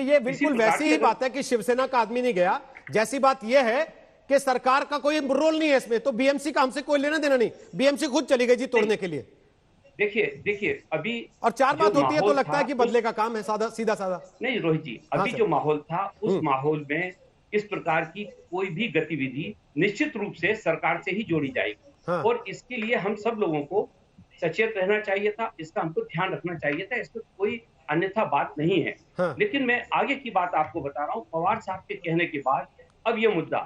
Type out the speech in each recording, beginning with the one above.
ये बिल्कुल वैसी ही बात है कि शिवसेना का आदमी नहीं गया, जैसी बात यह है कि सरकार का कोई रोल नहीं है इसमें, तो बीएमसी का हमसे कोई लेना देना नहीं, बीएमसी खुद चली गई जी तोड़ने के लिए। देखिए अभी और चार बात होती है तो लगता है कि बदले का काम है, सादा सीधा सादा। नहीं रोहित जी, अभी जो माहौल था उस माहौल में इस प्रकार की कोई भी गतिविधि निश्चित रूप से सरकार से ही जोड़ी जाएगी। और इसके लिए हम सब लोगों को सचेत रहना चाहिए था, इसका हमको ध्यान रखना चाहिए था, इसमें कोई अन्यथा बात नहीं है। लेकिन मैं आगे की बात आपको बता रहा हूँ, पवार साहब के कहने के बाद अब ये मुद्दा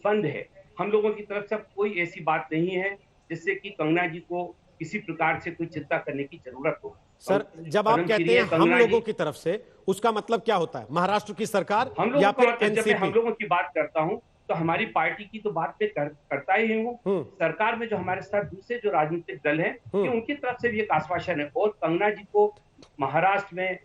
बंद है। हम लोगों की तरफ से कोई ऐसी बात नहीं है जिससे कि कंगना जी को किसी प्रकार से कोई चिंता करने की जरूरत हो। सर, जब आप कहते हैं हम लोगों की तरफ से, उसका मतलब क्या होता है? महाराष्ट्र की सरकार या फिर एनसीपी? जब मैं हम लोगों की बात करता हूं तो हमारी पार्टी की तो बात मैं करता ही हूं। सरकार में जो हमारे साथ दूसरे जो राजनीतिक दल हैं कि उनकी तरफ से भी एक आश्वासन है, और कंगना जी को महाराष्ट्र में,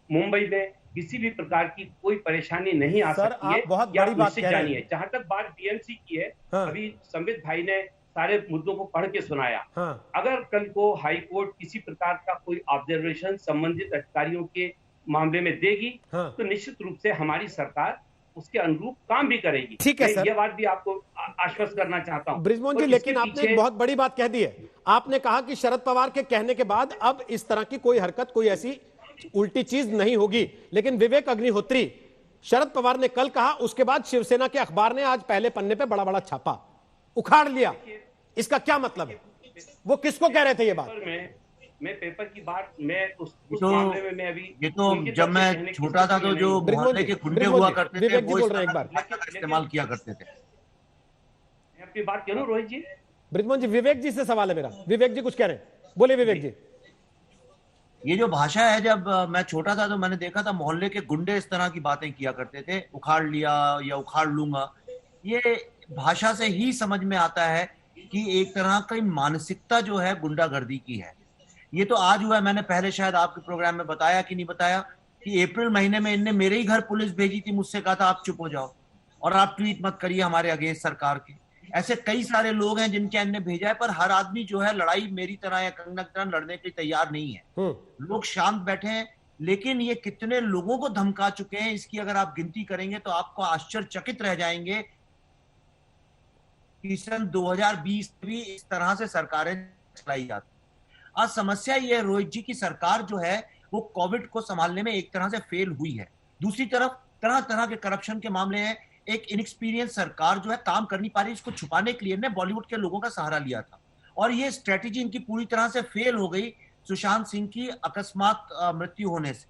मुंबई में किसी भी प्रकार की कोई परेशानी नहीं आ सकती है। बहुत बड़ी बात कह रहे हैं। जहां तक बात बीएमसी की है, अभी संबित भाई ने सारे मुद्दों को पढ़ के सुनाया। अगर कल को हाई कोर्ट किसी प्रकार का कोई ऑब्जर्वेशन संबंधित अधिकारियों के मामले में देगी तो निश्चित रूप से हमारी सरकार उसके अनुरूप काम भी करेगी। ठीक है सर, यह बात भी आपको आश्वस्त करना चाहता हूं बृजमोहन जी। लेकिन आपने एक बहुत बड़ी बात कह दी है, आपने कहा कि शरद पवार के कहने के बाद अब इस तरह की कोई हरकत, कोई ऐसी उल्टी चीज नहीं होगी। लेकिन विवेक अग्निहोत्री, शरद पवार ने कल कहा, उसके बाद शिवसेना के अखबार ने आज पहले पन्ने पे बड़ा बड़ा छापा, उखाड़ लिया। इसका क्या मतलब है? वो किसको कह रहे थे ये बात? मैं पेपर की बात, मैं उस मामले में मैं अभी, ये तो जब मैं छोटा था तो जो मोहल्ले के गुंडे हुआ करते थे वो इस तरह इस्तेमाल किया करते थे। मैं अपनी बात करूं रोहित जी? बृजमोहन जी, विवेक जी से सवाल है मेरा। विवेक जी कुछ कह रहे हैं, बोले विवेक जी। ये जो भाषा है, जब मैं छोटा था तो मैंने देखा था मोहल्ले के गुंडे इस तरह की बातें किया करते थे, उखाड़ लिया या उखाड़ लूंगा। ये भाषा से ही समझ में आता है कि एक तरह की मानसिकता जो है गुंडागर्दी की है। ये तो आज हुआ है, मैंने पहले शायद आपके प्रोग्राम में बताया कि नहीं बताया कि अप्रैल महीने में इनने मेरे ही घर पुलिस भेजी थी, मुझसे कहा था आप चुप हो जाओ और आप ट्वीट मत करिए हमारे अगेंस्ट सरकार के। ऐसे कई सारे लोग हैं जिनके इनने भेजा है, पर हर आदमी जो है लड़ाई मेरी तरह या कंगना की तरह लड़ने के लिए तैयार नहीं है। लोग शांत बैठे हैं, लेकिन ये कितने लोगों को धमका चुके हैं इसकी अगर आप गिनती करेंगे तो आपको आश्चर्यचकित रह जाएंगे कि सन 2020 में भी इस तरह से सरकारें चलाई जाती। आज समस्या ये है रोहित जी की सरकार जो है वो कोविड को संभालने में एक तरह से फेल हुई है। दूसरी तरफ तरह तरह के करप्शन के मामले हैं। एक इनएक्सपीरियंस सरकार जो है काम कर नहीं पा रही, इसको छुपाने के लिए ने बॉलीवुड के लोगों का सहारा लिया था और ये स्ट्रेटेजी इनकी पूरी तरह से फेल हो गई सुशांत सिंह की अकस्मात मृत्यु होने से।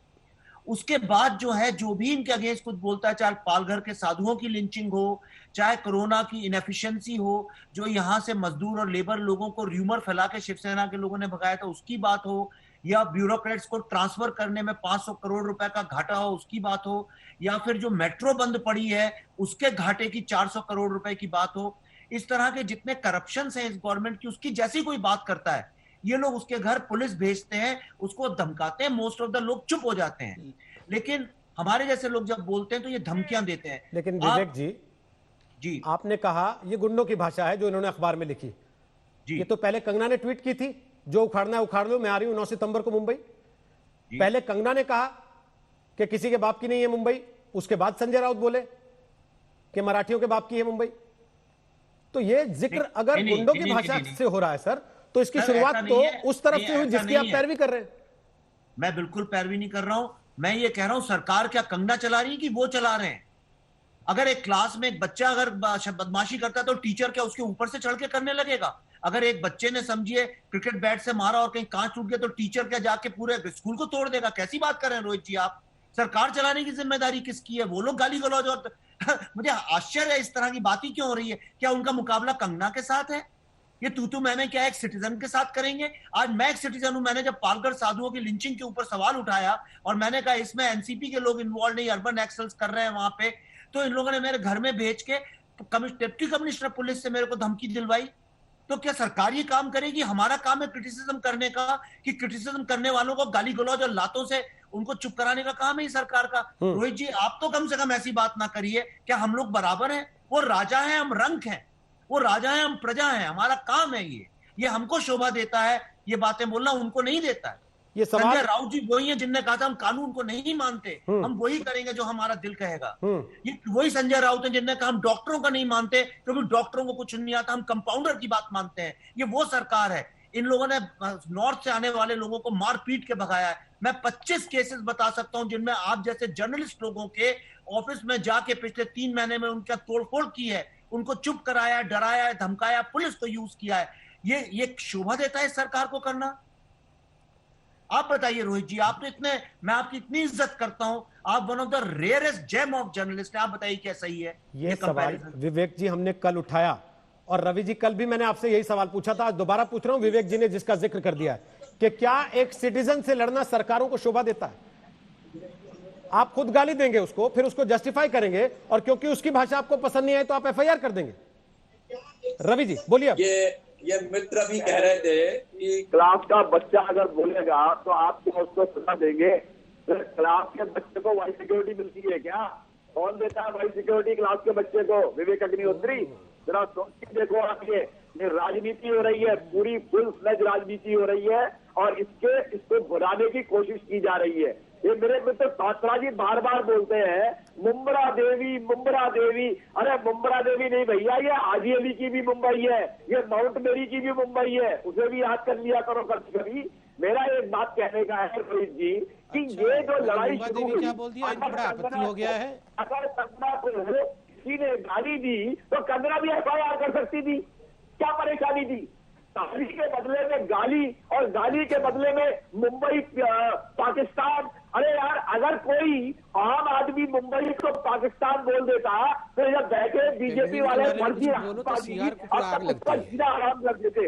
उसके बाद जो है, जो भी इनके अगेंस्ट कुछ बोलता है, चाहे पालघर के साधुओं की लिंचिंग हो, चाहे कोरोना की इनएफिशिएंसी हो, जो यहां से मजदूर और लेबर लोगों को र्यूमर फैला के शिवसेना के लोगों ने भगाया था उसकी बात हो, या ब्यूरोक्रेट्स को ट्रांसफर करने में 500 करोड़ रुपए का घाटा हो उसकी बात हो, या फिर जो मेट्रो बंद पड़ी है उसके घाटे की 400 करोड़ रुपए की बात हो। इस तरह के जितने करप्शन है इस गवर्नमेंट की, उसकी जैसी कोई बात करता है ये लोग उसके घर पुलिस भेजते हैं, उसको धमकाते हैं, मोस्ट ऑफ द लोग चुप हो जाते हैं। लेकिन हमारे जैसे लोग जब बोलते हैं तो ये धमकियां देते हैं। लेकिन विवेक जी, आपने कहा ये गुंडों की भाषा है जो इन्होंने अखबार में लिखी जी। ये तो पहले कंगना ने ट्वीट की थी, जो उखाड़ना है उखाड़ लो, मैं आ रही हूं 9 सितंबर को मुंबई। पहले कंगना ने कहा कि किसी के बाप की नहीं है मुंबई, उसके बाद संजय राउत बोले कि मराठियों के बाप की है मुंबई। तो ये जिक्र अगर गुंडों की भाषा से हो रहा है सर, तो इसकी शुरुआत तो उस तरफ से हुई जिसकी आप पैरवी कर रहे हैं। मैं बिल्कुल पैरवी नहीं कर रहा हूं, मैं ये कह रहा हूं सरकार क्या कंगना चला रही है कि वो चला रहे हैं। अगर एक क्लास में एक बच्चा अगर बदमाशी करता है तो टीचर क्या उसके ऊपर से चढ़ के करने लगेगा? अगर एक बच्चे ने समझिए क्रिकेट बैट से मारा और कहीं कांच टूट गया तो टीचर क्या जाके पूरे स्कूल को तोड़ देगा? कैसी बात कर रहे हैं रोहित जी आप? सरकार चलाने की जिम्मेदारी किसकी है? वो लोग गाली गलौज और मुझे आश्चर्य है इस तरह की बात ही क्यों हो रही है। क्या उनका मुकाबला कंगना के साथ है? ये तू मैंने क्या एक सिटीजन के साथ करेंगे? आज मैं एक सिटीजन हूं, मैंने जब पालघर साधुओं की लिंचिंग के ऊपर सवाल उठाया और मैंने कहा इसमें एनसीपी के लोग इन्वॉल्व नहीं, अर्बन एक्सेल्स कर रहे हैं वहां पे, तो इन लोगों ने मेरे घर में भेज के डिप्टी कमिश्नर पुलिस से मेरे को धमकी दिलवाई। तो क्या सरकार ये काम करेगी? हमारा काम है क्रिटिसिज्म करने का, कि क्रिटिसिज्म करने वालों को गाली गलौज और लातों से उनको चुप कराने का काम है ये सरकार का। रोहित जी आप तो कम से कम ऐसी बात ना करिए। क्या हम लोग बराबर हैं? वो राजा है, हम रंक हैं। वो राजा है, हम प्रजा हैं। हमारा काम है ये हमको शोभा देता है, ये बातें बोलना उनको नहीं देता है। ये सवाल संजय राउत जी वही है जिनने कहा था हम कानून को नहीं मानते, हम वही करेंगे जो हमारा दिल कहेगा। ये वही संजय राउत है जिनने कहा हम डॉक्टरों का नहीं मानते क्योंकि डॉक्टरों को कुछ नहीं आता, हम कंपाउंडर की बात मानते हैं। ये वो सरकार है। इन लोगों ने नॉर्थ से आने वाले लोगों को मार पीट के भगाया है। मैं 25 केसेस बता सकता हूं जिनमें आप जैसे जर्नलिस्ट लोगों के ऑफिस में जाके पिछले 3 महीने में उनका तोड़फोड़ की है, उनको चुप कराया, डराया, धमकाया, पुलिस को यूज किया है। ये शोभा देता है सरकार को करना? आप बताइए रोहित जी, आप तो इतने, मैं आपकी इतनी इज्जत करता हूं, आप one of the rarest gem of journalist हैं, आप बताइए क्या सही है ये सवाल विवेक जी हमने कल उठाया, और रवि जी कल भी मैंने आपसे यही सवाल पूछा था, आज दोबारा पूछ रहा हूं। विवेक जी ने जिसका जिक्र कर दिया है कि क्या एक सिटीजन से लड़ना सरकारों को शोभा देता है? आप खुद गाली देंगे उसको, फिर उसको जस्टिफाई करेंगे, और क्योंकि उसकी भाषा आपको पसंद नहीं है तो आप एफआईआर कर देंगे। रवि जी बोलिए। ये मित्र भी कह रहे थे कि क्लास का बच्चा अगर बोलेगा तो आप क्या उसको सजा देंगे? क्लास के बच्चे को वाई सिक्योरिटी मिलती है क्या? कौन देता है वाई सिक्योरिटी क्लास के बच्चे को? विवेक अग्निहोत्री, जरा सोच के देखो। आप ये राजनीति हो रही है, पूरी फुल फ्लेज राजनीति हो रही है, और इसको भुलाने की कोशिश की जा रही है। ये मेरे मित्र पात्रा जी बार बार बोलते हैं मुंब्रा देवी, मुंब्रा देवी। अरे मुंब्रा देवी नहीं भैया, ये हाजी अली की भी मुंबई है, ये माउंट मेरी की भी मुंबई है, उसे भी याद कर लिया करो कभी। मेरा एक बात कहने का है रोहित जी कि ये जो लड़ाई शुरू हुई, क्या बोल दिया, बड़ा आपत्ति हो गया है। अगर कंगना को किसी ने गाली दी तो कंगना भी एफआईआर कर सकती थी, क्या परेशानी थी? गाली के बदले में गाली, और गाली के बदले में मुंबई पाकिस्तान। अरे यार, अगर कोई आम आदमी मुंबई को पाकिस्तान बोल देता तो जब बैठे बीजेपी वाले फर्जी आराम कर देते।